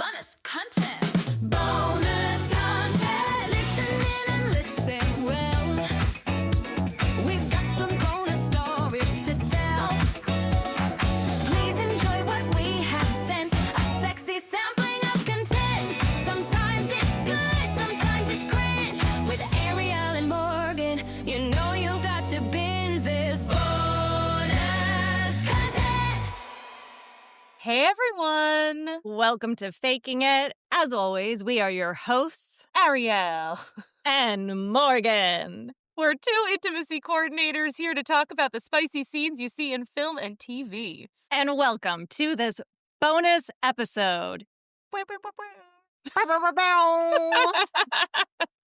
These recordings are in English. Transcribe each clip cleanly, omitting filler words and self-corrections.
Bonus content. Bonus content. Listen in and listen well. We've got some bonus stories to tell. Please enjoy what we have sent. A sexy sampling of content. Sometimes it's good, sometimes it's cringe. With Ariel and Morgan, you know you've got to binge this bonus content. Hey everyone! Welcome to Faking It. As always, we are your hosts, Ariel and Morgan. We're two intimacy coordinators here to talk about the spicy scenes you see in film and TV. And welcome to this bonus episode.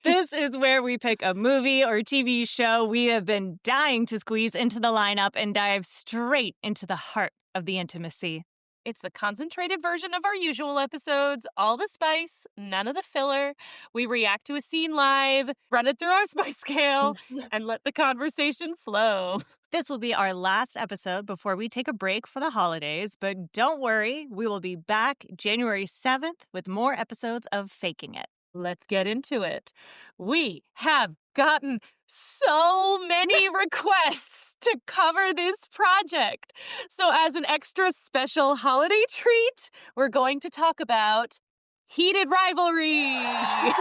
This is where we pick a movie or TV show we have been dying to squeeze into the lineup and dive straight into the heart of the intimacy. It's the concentrated version of our usual episodes, all the spice, none of the filler. We react to a scene live, run it through our spice scale, and let the conversation flow. This will be our last episode before we take a break for the holidays, but don't worry, we will be back January 7th with more episodes of Faking It. Let's get into it. We have gotten so many requests to cover this project. So as an extra special holiday treat, we're going to talk about Heated Rivalry. I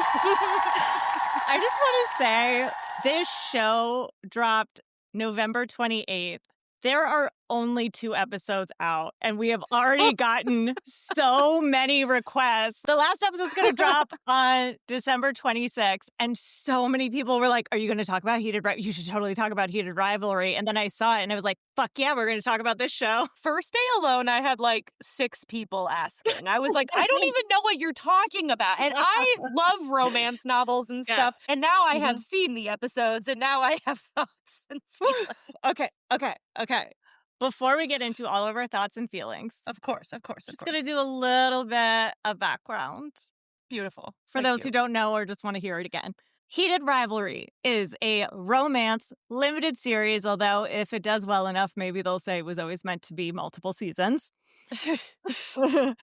just want to say, this show dropped November 28th. There are only 2 episodes out, and we have already gotten so many requests. The last episode is going to drop on December 26th, and so many people were like, are you going to talk about Heated Rivalry? You should totally talk about Heated Rivalry. And then I saw it, and I was like, fuck yeah, we're going to talk about this show. First day alone, I had like 6 people asking. I was like, I don't even know what you're talking about. And I love romance novels and stuff. And now I have seen the episodes, and now I have thoughts and feelings. Okay. Before we get into all of our thoughts and feelings, Of course. just going to do a little bit of background Beautiful. for Thank those you. who don't know or just want to hear it again. Heated Rivalry is a romance limited series, although if it does well enough, maybe they'll say it was always meant to be multiple seasons.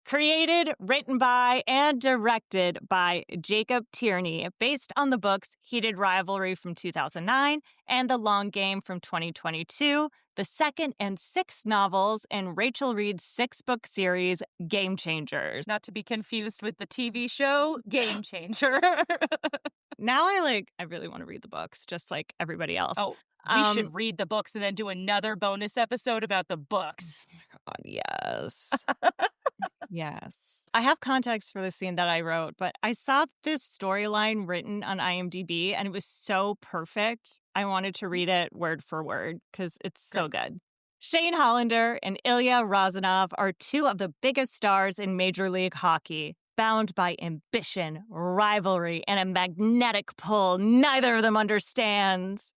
Created, written by, and directed by Jacob Tierney, based on the books Heated Rivalry from 2009 and The Long Game from 2022, the second and 6th novels in Rachel Reid's 6-book series, Game Changers. Not to be confused with the TV show Game Changer. Now I really want to read the books, just like everybody else. Oh, we should read the books and then do another bonus episode about the books. God, yes. Yes. I have context for the scene that I wrote, but I saw this storyline written on IMDb and it was so perfect. I wanted to read it word for word because it's so good. Shane Hollander and Ilya Rozanov are 2 of the biggest stars in Major League Hockey. Bound by ambition, rivalry, and a magnetic pull neither of them understands.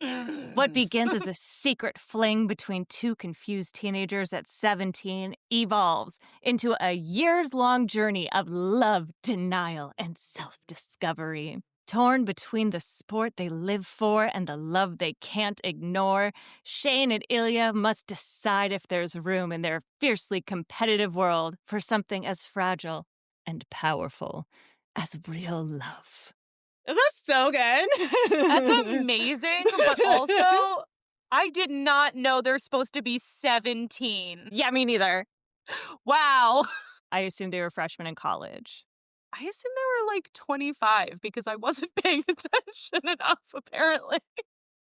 What begins as a secret fling between 2 confused teenagers at 17 evolves into a years-long journey of love, denial, and self-discovery. Torn between the sport they live for and the love they can't ignore, Shane and Ilya must decide if there's room in their fiercely competitive world for something as fragile and powerful as real love. That's so good. That's amazing, but also, I did not know they're supposed to be 17. Yeah, me neither. Wow. I assumed they were freshmen in college. I assumed they were like 25 because I wasn't paying attention enough, apparently.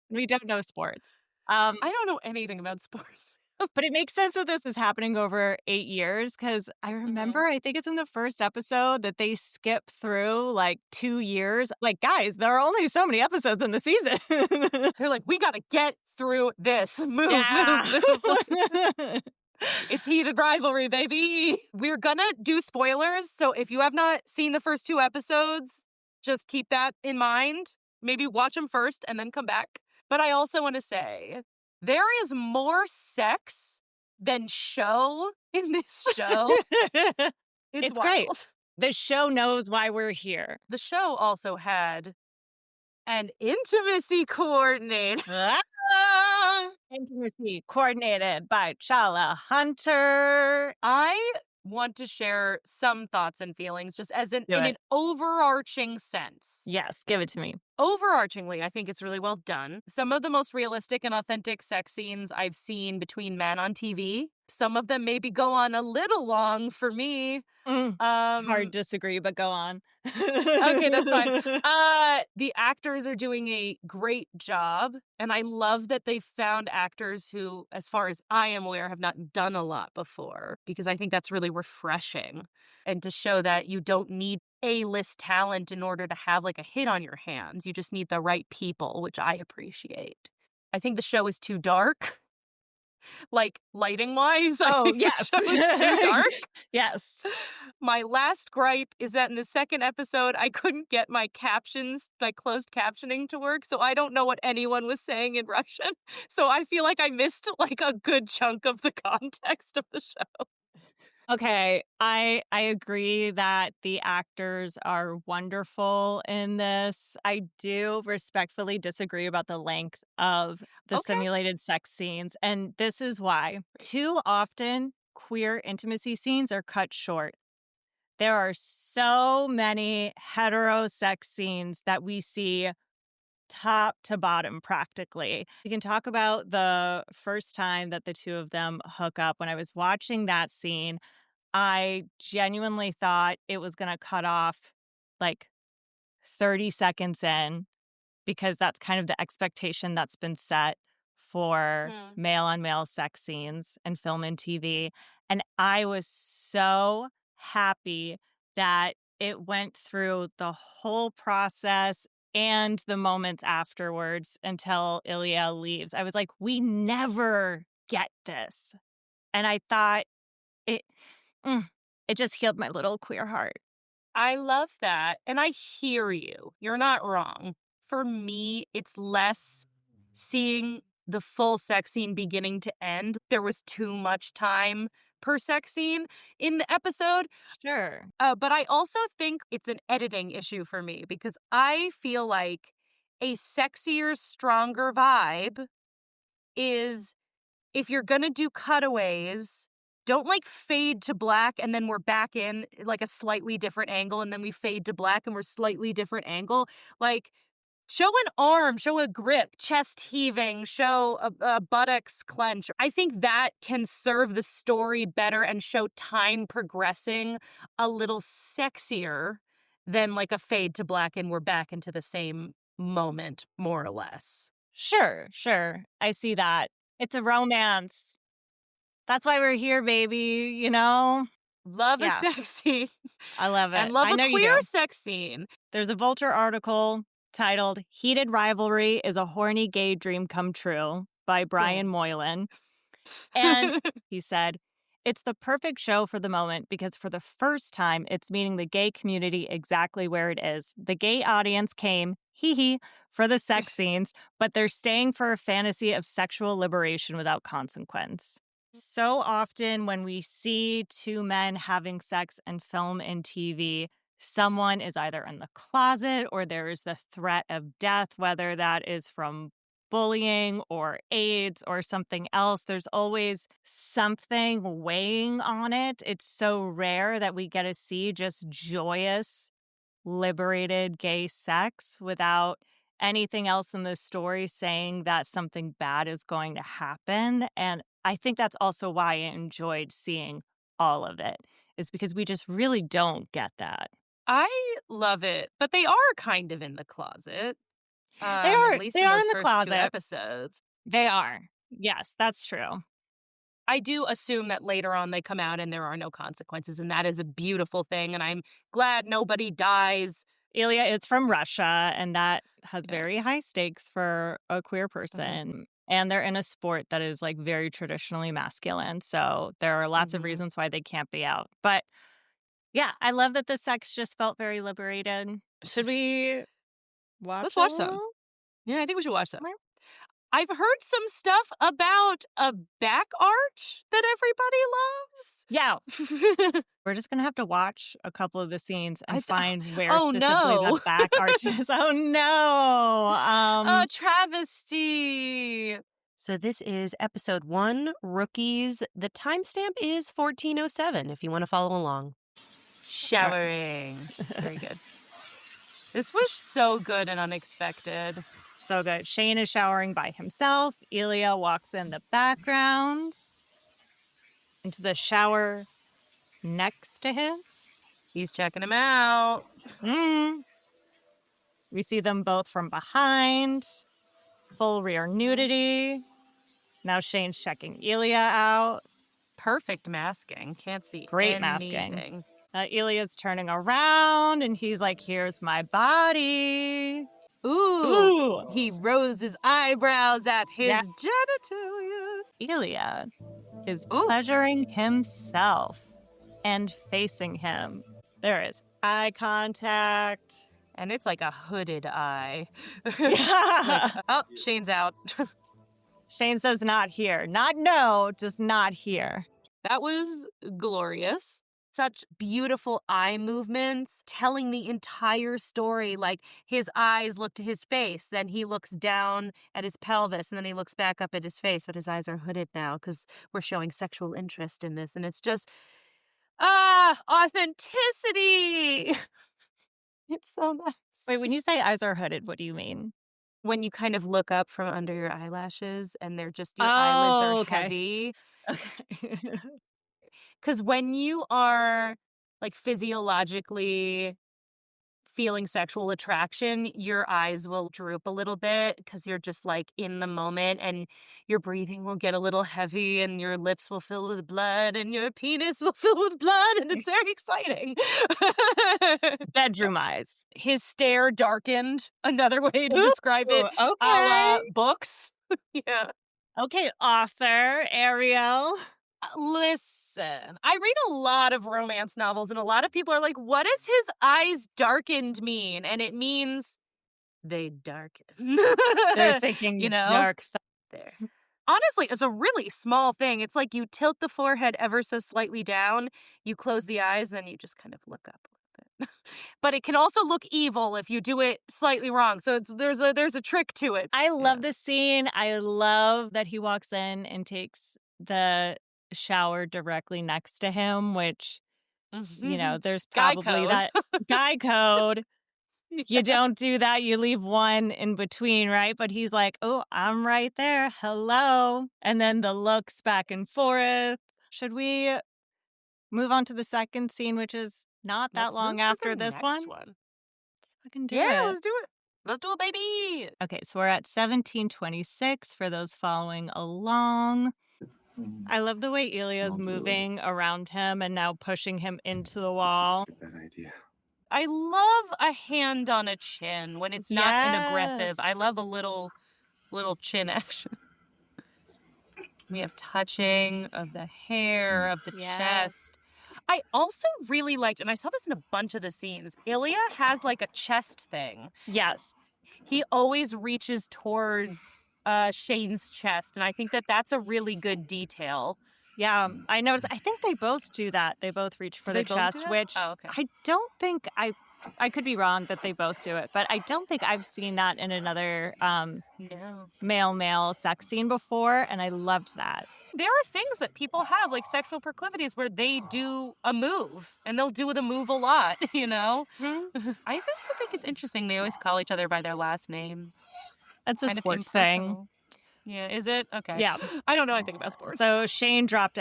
We don't know sports. I don't know anything about sports. But it makes sense that this is happening over 8 years because I remember, I think it's in the first episode that they skip through like 2 years. Like, guys, there are only so many episodes in the season. They're like, we got to get through this. Move. It's Heated Rivalry, baby. We're gonna do spoilers, so if you have not seen the first 2 episodes, just keep that in mind. Maybe watch them first and then come back. But I also want to say, there is more sex than show in this show. It's wild. Great. The show knows why we're here. The show also had an intimacy coordinator. Intimacy coordinated by Chala Hunter. I want to share some thoughts and feelings just as Do in it. an overarching sense. Yes, give it to me. Overarchingly, I think it's really well done. Some of the most realistic and authentic sex scenes I've seen between men on TV. Some of them maybe go on a little long for me. Hard disagree, but go on. Okay, that's fine. The actors are doing a great job, and I love that they found actors who, as far as I am aware, have not done a lot before, because I think that's really refreshing, and to show that you don't need A-list talent in order to have like a hit on your hands. You just need the right people, which I appreciate. I think the show is too dark. Like, lighting-wise, I Oh, think the yes. show is too dark. Yes. My last gripe is that in the second episode, I couldn't get my captions, my closed captioning to work, so I don't know what anyone was saying in Russian. So I feel like I missed like a good chunk of the context of the show. Okay, I agree that the actors are wonderful in this. I do respectfully disagree about the length of the Okay. simulated sex scenes, and this is why. Too often, queer intimacy scenes are cut short. There are so many hetero sex scenes that we see top to bottom practically. We can talk about the first time that the two of them hook up. When I was watching that scene, I genuinely thought it was going to cut off like 30 seconds in, because that's kind of the expectation that's been set for male on male sex scenes in film and TV. And I was so happy that it went through the whole process and the moments afterwards until Ilya leaves. I was like, we never get this. And I thought it just healed my little queer heart. I love that. And I hear you. You're not wrong. For me, it's less seeing the full sex scene beginning to end. There was too much time per sex scene in the episode. Sure. But I also think it's an editing issue for me, because I feel like a sexier, stronger vibe is, if you're going to do cutaways, don't like fade to black and then we're back in like a slightly different angle and then we fade to black and we're slightly different angle. Like, show an arm, show a grip, chest heaving, show a buttocks clench. I think that can serve the story better and show time progressing a little sexier than like a fade to black and we're back into the same moment, more or less. Sure. I see that. It's a romance. That's why we're here, baby, you know? Love a Yeah. sex scene. I love it. And love I know a you queer do. sex scene. There's a Vulture article titled "Heated Rivalry is a Horny Gay Dream Come True" by Brian Moylan. And he said, "It's the perfect show for the moment because for the first time, it's meeting the gay community exactly where it is. The gay audience came, for the sex scenes, but they're staying for a fantasy of sexual liberation without consequence." So often when we see two men having sex in film and TV, someone is either in the closet or there is the threat of death, whether that is from bullying or AIDS or something else. There's always something weighing on it. It's so rare that we get to see just joyous, liberated gay sex without anything else in the story saying that something bad is going to happen. And I think that's also why I enjoyed seeing all of it, is because we just really don't get that. I love it, but they are kind of in the closet. They are. At least They in are those in the first closet. 2 episodes. They are. Yes, that's true. I do assume that later on they come out and there are no consequences, and that is a beautiful thing, and I'm glad nobody dies. Ilya is from Russia, and that has Yeah. very high stakes for a queer person. And they're in a sport that is like very traditionally masculine. So there are lots of reasons why they can't be out. But yeah, I love that the sex just felt very liberated. Should we watch Let's watch a some. little? Yeah, I think we should watch that. Okay. I've heard some stuff about a back arch that Yeah, everybody loves. we're just going to have to watch a couple of the scenes and I find where oh, specifically no. the back arch is. Oh, no. Travesty. So this is episode 1, Rookies. The timestamp is 14:07 if you want to follow along. Showering. Very good. This was so good and unexpected. So good. Shane is showering by himself. Ilya walks in the background into the shower next to his. He's checking him out. We see them both from behind. Full rear nudity. Now Shane's checking Ilya out. Perfect masking. Can't see Great anything. masking. Ilya's turning around and he's like, here's my body. Ooh. He rose his eyebrows at his Yeah. genitalia. Ilya is pleasuring himself and facing him. There is eye contact. And it's like a hooded eye. Yeah. Oh, Shane's out. Shane says not here. Not no, just not here. That was glorious. Such beautiful eye movements, telling the entire story. Like, his eyes look to his face, then he looks down at his pelvis, and then he looks back up at his face, but his eyes are hooded now because we're showing sexual interest in this. And it's just, authenticity. It's so nice. Wait, when you say eyes are hooded, what do you mean? When you kind of look up from under your eyelashes and they're just, your eyelids are okay. heavy. Okay. Because when you are, like, physiologically feeling sexual attraction, your eyes will droop a little bit because you're just, like, in the moment, and your breathing will get a little heavy, and your lips will fill with blood, and your penis will fill with blood, and it's very exciting. Bedroom eyes. His stare darkened, another way to describe it. Okay. Books. Yeah. Okay, author Ariel. Listen, I read a lot of romance novels, and a lot of people are like, what does his eyes darkened mean? And it means they darken. They're thinking, dark there. Honestly, it's a really small thing. It's like you tilt the forehead ever so slightly down, you close the eyes, then you just kind of look up a little bit. But it can also look evil if you do it slightly wrong. So there's a trick to it. I love this scene. I love that he walks in and takes the shower directly next to him, which, there's probably that guy code. You don't do that. You leave one in between, right? But he's like, oh, I'm right there. Hello. And then the looks back and forth. Should we move on to the second scene, which is not that long after this one? Let's fucking do it. Yeah, let's do it. Let's do it, baby. Okay, so we're at 17:26 for those following along. I love the way Ilya's moving around him and now pushing him into the wall. I love a hand on a chin when it's not inaggressive. I love a little chin action. We have touching of the hair, of the chest. I also really liked, and I saw this in a bunch of the scenes, Ilya has like a chest thing. Yes. He always reaches towards Shane's chest, and I think that that's a really good detail. Yeah, I noticed. I think they both do that. They both reach for the chest, which I don't think I could be wrong that they both do it, but I don't think I've seen that in another male sex scene before, and I loved that. There are things that people have, like sexual proclivities, where they do a move, and they'll do the move a lot, Mm-hmm. I also think it's interesting. They always call each other by their last names. That's a sports thing. Yeah, is it? Okay. Yeah. I don't know anything about sports. So Shane dropped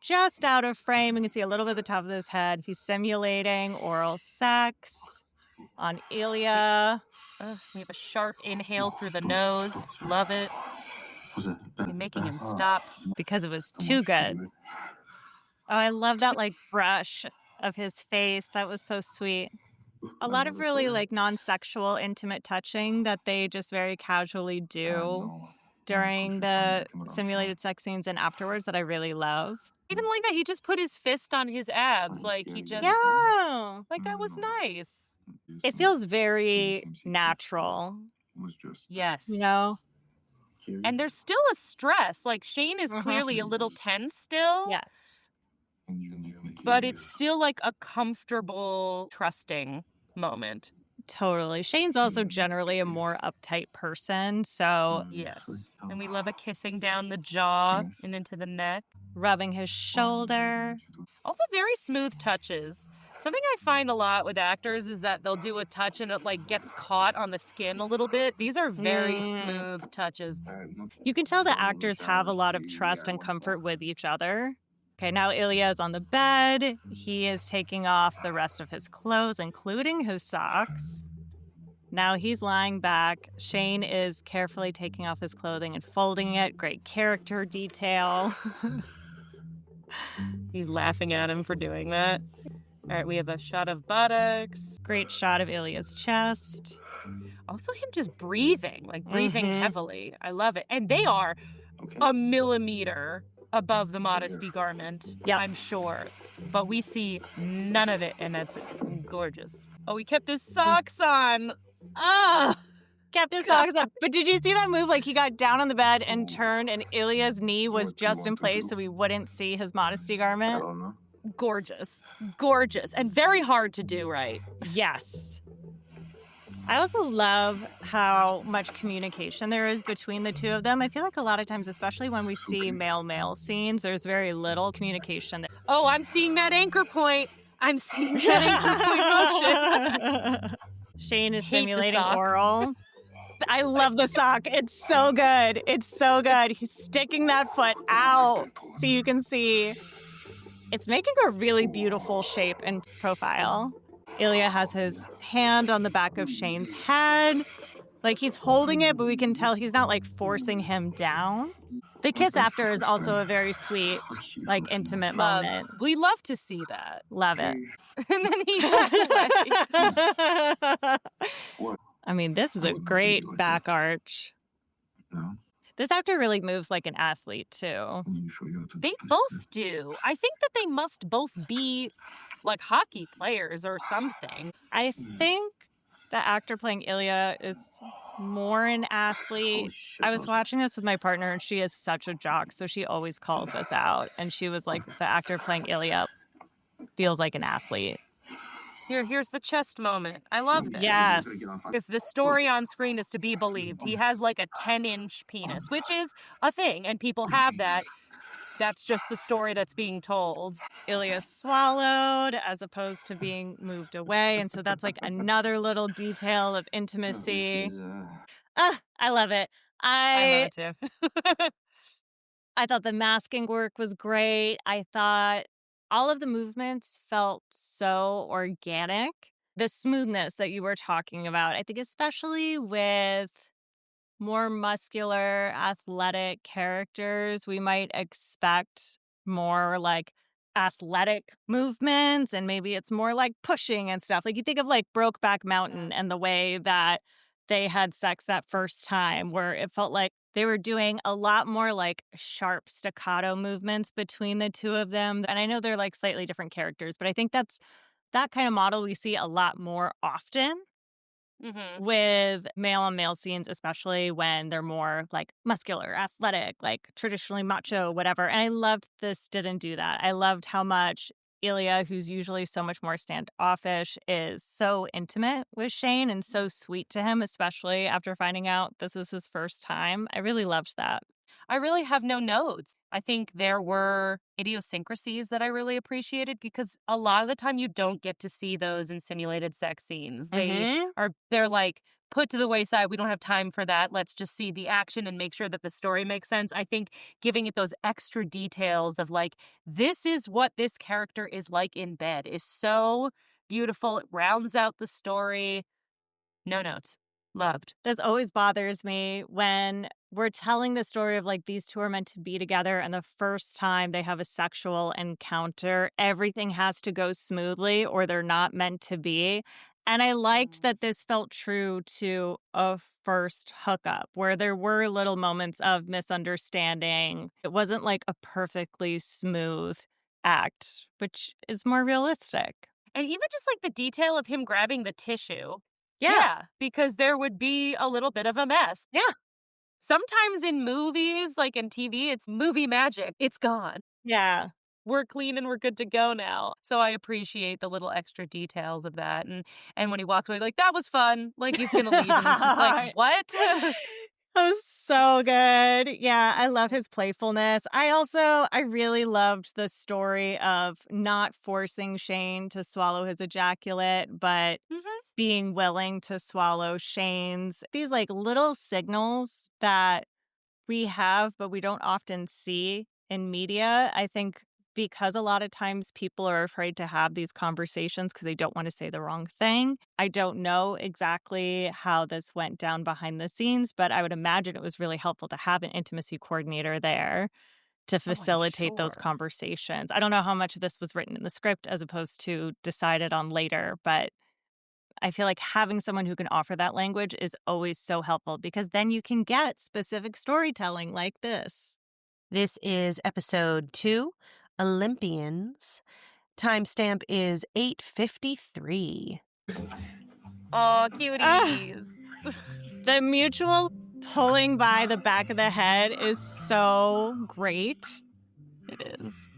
just out of frame. You can see a little bit of the top of his head. He's simulating oral sex on Ilya. We have a sharp inhale through the nose. Love it. You're making him stop. Because it was too good. Oh, I love that brush of his face. That was so sweet. A lot of really non-sexual intimate touching that they just very casually do during the simulated sex scenes and afterwards that I really love. Even like that, he just put his fist on his abs. Like, he just... Yeah. Like, that was nice. It feels very natural. Yes. And there's still a stress. Like, Shane is clearly a little tense still. Yes. But it's still like a comfortable, trusting moment. Totally. Shane's also generally a more uptight person, so Yes. And we love a kissing down the jaw and into the neck. rubbing his shoulder. Also very smooth touches. Something I find a lot with actors is that they'll do a touch and it like gets caught on the skin a little bit. These are very smooth touches. You can tell the actors have a lot of trust and comfort with each other. Okay, now Ilya is on the bed. He is taking off the rest of his clothes, including his socks. Now he's lying back. Shane is carefully taking off his clothing and folding it. Great character detail. He's laughing at him for doing that. All right, we have a shot of buttocks. Great shot of Ilya's chest. Also him just breathing, like breathing heavily. I love it. And they are a millimeter above the modesty garment, I'm sure. But we see none of it, and that's gorgeous. Oh, he kept his socks on. Ah! Kept his socks up. But did you see that move? Like, he got down on the bed and turned, and Ilya's knee was just in place so we wouldn't see his modesty garment. Gorgeous. Gorgeous. And very hard to do, right? Yes. I also love how much communication there is between the two of them. I feel like a lot of times, especially when we see male-male scenes, there's very little communication. Oh, I'm seeing that anchor point. I'm seeing that anchor point motion. Shane is simulating oral. I love the sock. It's so good. It's so good. He's sticking that foot out so you can see. It's making a really beautiful shape and profile. Ilya has his hand on the back of Shane's head. Like, he's holding it, but we can tell he's not, like, forcing him down. The kiss after is also a very sweet, like, intimate moment. We love to see that. Love it. And then he walks away. I mean, this is a great back arch. This actor really moves like an athlete, too. They both do. I think that they must both be, like, hockey players or something. I think the actor playing Ilya is more an athlete. I was watching this with my partner, and she is such a jock, so she always calls this out. And she was like, the actor playing Ilya feels like an athlete. Here's the chest moment. I love this. Yes. If the story on screen is to be believed, he has like a 10-inch penis, which is a thing, and people have that. That's just the story that's being told. Ilya swallowed as opposed to being moved away, and so that's like another little detail of intimacy. I love it. I love it too. I thought the masking work was great. I thought all of the movements felt so organic. The smoothness that you were talking about, I think especially with more muscular, athletic characters, we might expect more like athletic movements, and maybe it's more like pushing and stuff. Like, you think of like Brokeback Mountain and the way that they had sex that first time, where it felt like they were doing a lot more like sharp staccato movements between the two of them. And I know they're like slightly different characters, but I think that's that kind of model we see a lot more often with male on male scenes, especially when they're more like muscular, athletic, like traditionally macho, whatever. And I loved this didn't do that. I loved how much Ilya, who's usually so much more standoffish, is so intimate with Shane and so sweet to him, especially after finding out this is his first time. I really loved that. I really have no notes. I think there were idiosyncrasies that I really appreciated, because a lot of the time you don't get to see those in simulated sex scenes. They're like put to the wayside. We don't have time for that. Let's just see the action and make sure that the story makes sense. I think giving it those extra details of like, this is what this character is like in bed is so beautiful. It rounds out the story. No notes. Loved. This always bothers me when we're telling the story of like these two are meant to be together, and the first time they have a sexual encounter, everything has to go smoothly or they're not meant to be. And I liked that this felt true to a first hookup, where there were little moments of misunderstanding. It wasn't like a perfectly smooth act, which is more realistic. And even just like the detail of him grabbing the tissue. Yeah. Because there would be a little bit of a mess. Yeah. Sometimes in movies, like in TV, it's movie magic. It's gone. Yeah. we're clean and we're good to go now. So I appreciate the little extra details of that. And when he walked away, like, that was fun. Like, he's going to leave. And it's just like, what? That was so good. Yeah, I love his playfulness. I really loved the story of not forcing Shane to swallow his ejaculate, but being willing to swallow Shane's. These like little signals that we have, but we don't often see in media. I think because a lot of times people are afraid to have these conversations because they don't want to say the wrong thing. I don't know exactly how this went down behind the scenes, but I would imagine it was really helpful to have an intimacy coordinator there to facilitate those sure. conversations. I don't know how much of this was written in the script as opposed to decided on later, but I feel like having someone who can offer that language is always so helpful because then you can get specific storytelling like this. This is episode 2, Olympians. Timestamp is 8:53. Oh, cuties. The mutual pulling by the back of the head is so great. It is.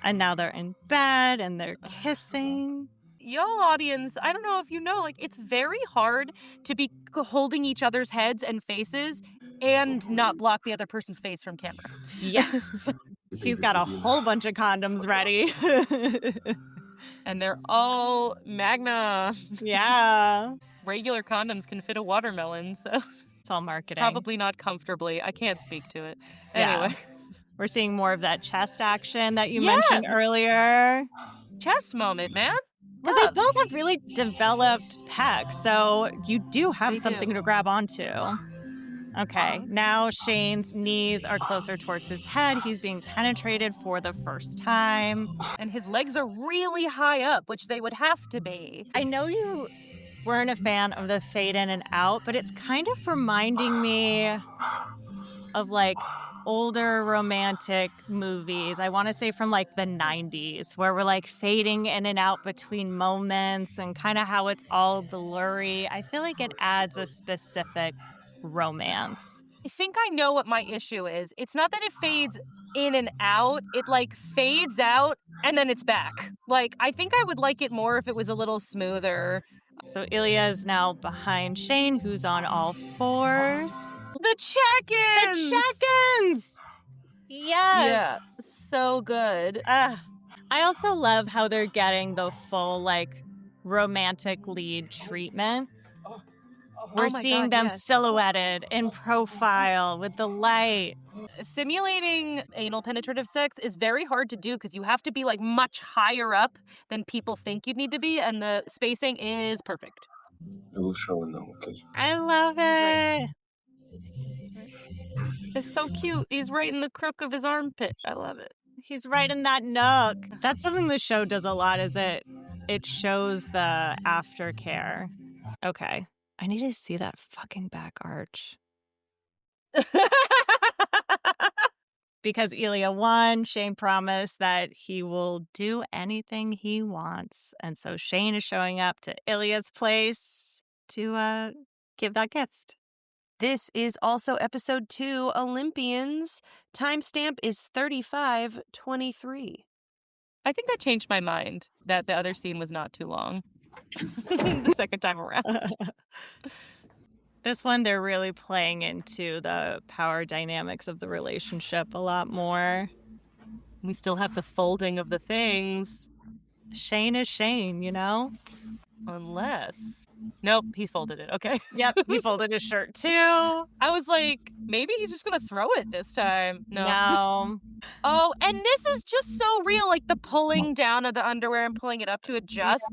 And now they're in bed and they're kissing. Y'all audience, I don't know if you know, like, it's very hard to be holding each other's heads and faces and not block the other person's face from camera. Yes. He's got a whole bunch of condoms ready. And they're all Magna. Yeah. Regular condoms can fit a watermelon, so It's all marketing. probably not comfortably. I can't speak to it. Yeah. Anyway, We're seeing more of that chest action that you Yeah. mentioned earlier. chest moment, man. Because they Love. both have really developed pecs, so you do have They something do. to grab onto. Okay, now Shane's knees are closer towards his head. He's being penetrated for the first time. And his legs are really high up, which they would have to be. I know you weren't a fan of the fade in and out, but it's kind of reminding me of like older romantic movies. I want to say from like the 90s, where we're like fading in and out between moments and kind of how it's all blurry. I feel like it adds a specific romance. I think I know what my issue is. It's not that it fades in and out, it like fades out and then it's back. Like, I think I would like it more if it was a little smoother. So Ilya is now behind Shane, who's on all fours. The check-ins! The check-ins! Yes! Yeah, so good. I also love how they're getting the full, like, romantic lead treatment. We're my seeing God, them yes. silhouetted in profile with the light. Simulating anal penetrative sex is very hard to do because you have to be like much higher up than people think you'd need to be, and the spacing is perfect. I will show now, okay? I love it. It's so cute. He's right in the crook of his armpit. I love it. He's right in that nook. That's something the show does a lot, is it shows the aftercare. Okay. I need to see that fucking back arch. Because Ilya won, Shane promised that he will do anything he wants. And so Shane is showing up to Ilya's place to give that gift. This is also episode 2, Olympians. Timestamp is 35:23. I think that changed my mind that the other scene was not too long. The second time around. This one, they're really playing into the power dynamics of the relationship a lot more. We still have the folding of the things. Shane is Shane, you know? Unless. Nope, he's folded it. Okay. Yep, he folded his shirt too. I was like, maybe he's just going to throw it this time. No. Oh, and this is just so real. Like the pulling down of the underwear and pulling it up to adjust.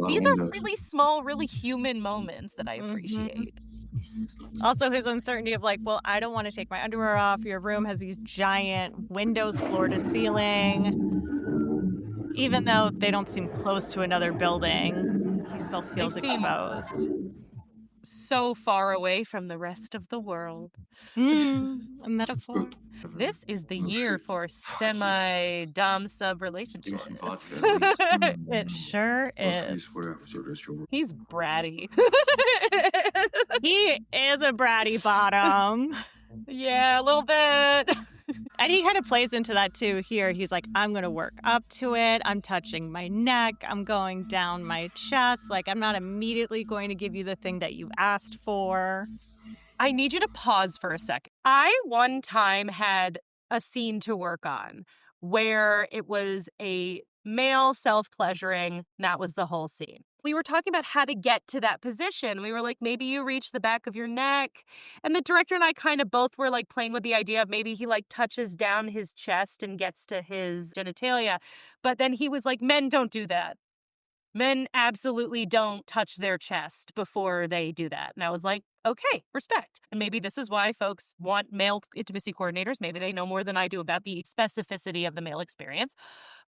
These are really small, really human moments that I appreciate. Also, his uncertainty of like, well, I don't want to take my underwear off. Your room has these giant windows floor to ceiling. Even though they don't seem close to another building, he still feels seem- exposed. So far away from the rest of the world. A metaphor. This is the year for semi-dom sub relationships. It sure is. He's bratty. He is a bratty bottom. Yeah, a little bit. And he kind of plays into that too here. He's like, I'm going to work up to it. I'm touching my neck. I'm going down my chest. Like, I'm not immediately going to give you the thing that you asked for. I need you to pause for a second. I one time had a scene to work on where it was a male self-pleasuring. That was the whole scene. We were talking about how to get to that position. We were like, maybe you reach the back of your neck. And the director and I kind of both were like playing with the idea of maybe he like touches down his chest and gets to his genitalia. But then he was like, men don't do that. Men absolutely don't touch their chest before they do that. And I was like, okay, respect. And maybe this is why folks want male intimacy coordinators. Maybe they know more than I do about the specificity of the male experience.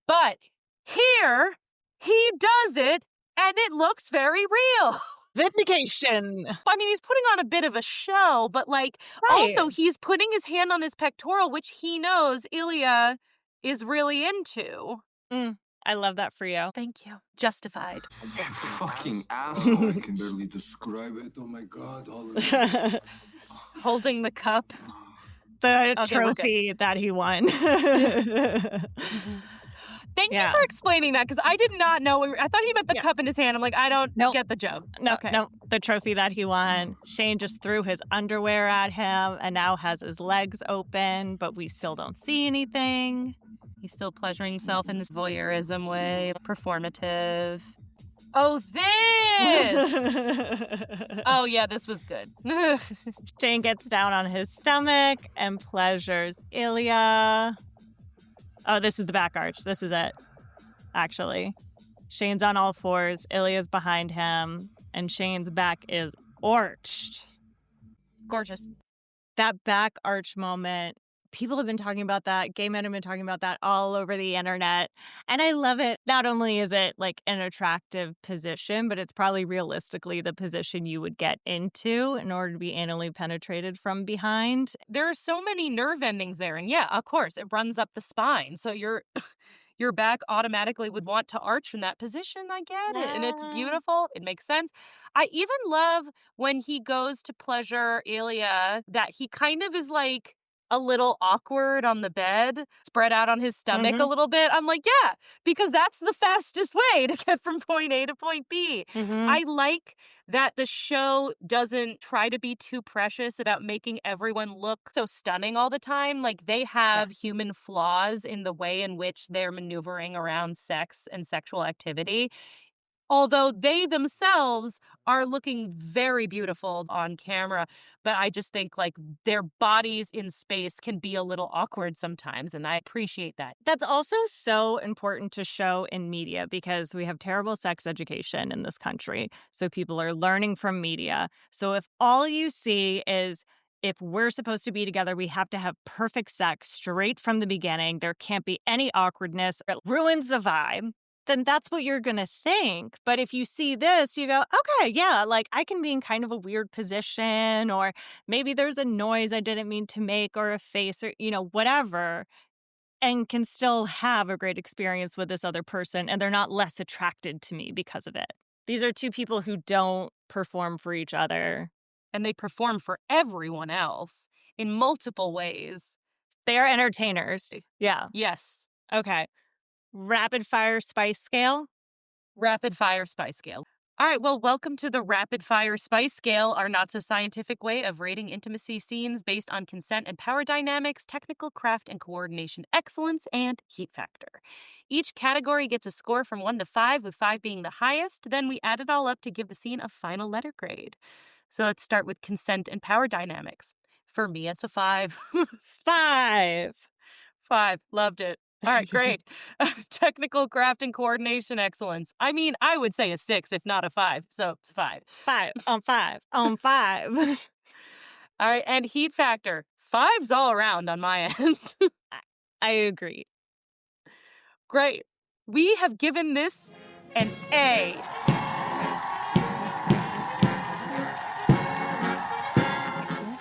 But here, he does it, and it looks very real. Vindication. I mean, he's putting on a bit of a show, but like, also he's putting his hand on his pectoral, which he knows Ilya is really into. I love that for you. Thank you. Justified. Fucking asshole. I can barely describe it. Oh my God. All of it. Holding the cup. The Okay, we're good. trophy that he won. Thank you Yeah. for explaining that, because I did not know. I thought he meant the Yeah. cup in his hand. I'm like, I don't Nope. get the joke. No, Okay. no, the trophy that he won. Shane just threw his underwear at him and now has his legs open, but we still don't see anything. He's still pleasuring himself in this voyeurism way, performative. Oh, this! Oh, yeah, this was good. Shane gets down on his stomach and pleasures Ilya. Oh, this is the back arch. This is it, actually. Shane's on all fours. Ilya's behind him, and Shane's back is arched. Gorgeous. That back arch moment, people have been talking about that. Gay men have been talking about that all over the internet. And I love it. Not only is it like an attractive position, but it's probably realistically the position you would get into in order to be anally penetrated from behind. There are so many nerve endings there. And yeah, of course, it runs up the spine. So your back automatically would want to arch from that position. I get it. And it's beautiful. It makes sense. I even love when he goes to pleasure Ilya that he kind of is like a little awkward on the bed, spread out on his stomach a little bit. I'm like, yeah, because that's the fastest way to get from point A to point B. I like that the show doesn't try to be too precious about making everyone look so stunning all the time. Like, they have human flaws in the way in which they're maneuvering around sex and sexual activity. Although they themselves are looking very beautiful on camera, but I just think like their bodies in space can be a little awkward sometimes, and I appreciate that. That's also so important to show in media because we have terrible sex education in this country. So people are learning from media. So if all you see is if we're supposed to be together, we have to have perfect sex straight from the beginning, there can't be any awkwardness, it ruins the vibe, then that's what you're going to think. But if you see this, you go, okay, yeah, like I can be in kind of a weird position, or maybe there's a noise I didn't mean to make, or a face, or, whatever, and can still have a great experience with this other person, and they're not less attracted to me because of it. These are two people who don't perform for each other. And they perform for everyone else in multiple ways. They are entertainers. Yeah. Yes. Okay. Rapid fire spice scale. Rapid fire spice scale. All right, well, welcome to the Rapid Fire Spice Scale, our not-so-scientific way of rating intimacy scenes based on consent and power dynamics, technical craft and coordination excellence, and heat factor. Each category gets a score from 1 to 5, with 5 being the highest. Then we add it all up to give the scene a final letter grade. So let's start with consent and power dynamics. For me, it's a 5. 5. 5. Loved it. All right, great. Technical craft and coordination excellence. I mean, I would say a 6, if not a 5. So it's 5. 5 on 5 on 5. All right, and heat factor. 5s all around on my end. I agree. Great. We have given this an A.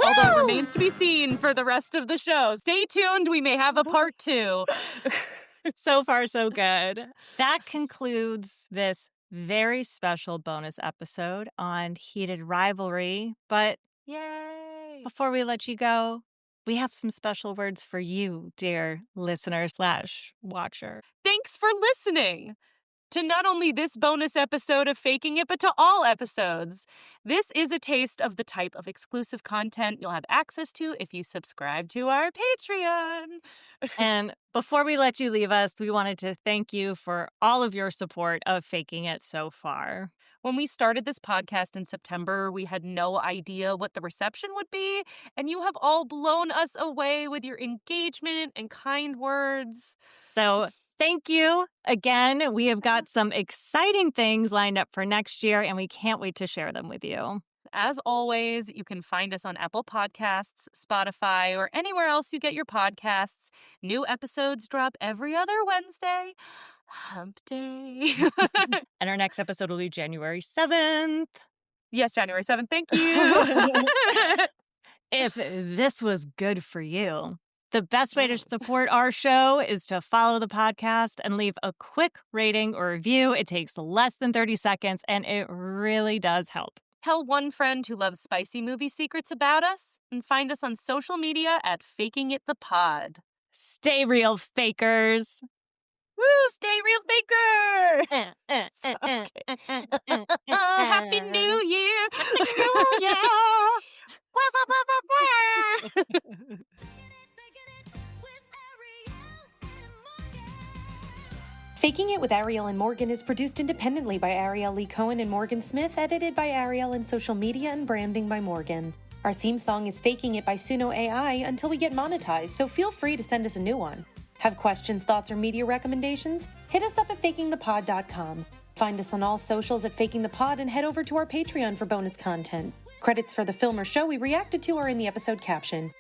Although it remains to be seen for the rest of the show. Stay tuned. We may have a part 2. So far, so good. That concludes this very special bonus episode on Heated Rivalry. But Yay. before we let you go, we have some special words for you, dear listener/watcher. Thanks for listening to not only this bonus episode of Faking It, but to all episodes. This is a taste of the type of exclusive content you'll have access to if you subscribe to our Patreon. And before we let you leave us, we wanted to thank you for all of your support of Faking It so far. When we started this podcast in September, we had no idea what the reception would be, and you have all blown us away with your engagement and kind words. So thank you again. We have got some exciting things lined up for next year, and we can't wait to share them with you. As always, you can find us on Apple Podcasts, Spotify, or anywhere else you get your podcasts. New episodes drop every other Wednesday. Hump Day. And our next episode will be January 7th. Yes, January 7th. Thank you. If this was good for you, the best way to support our show is to follow the podcast and leave a quick rating or review. It takes less than 30 seconds, and it really does help. Tell one friend who loves spicy movie secrets about us, and find us on social media at Faking It the Pod. Stay real, fakers. Woo! Stay real, faker! Happy New Year! Faking It with Ariel and Morgan is produced independently by Ariel Lee Cohen and Morgan Smith, edited by Ariel, and social media and branding by Morgan. Our theme song is Faking It by Suno AI until we get monetized, so feel free to send us a new one. Have questions, thoughts, or media recommendations? Hit us up at fakingthepod.com. Find us on all socials at Faking the Pod and head over to our Patreon for bonus content. Credits for the film or show we reacted to are in the episode caption.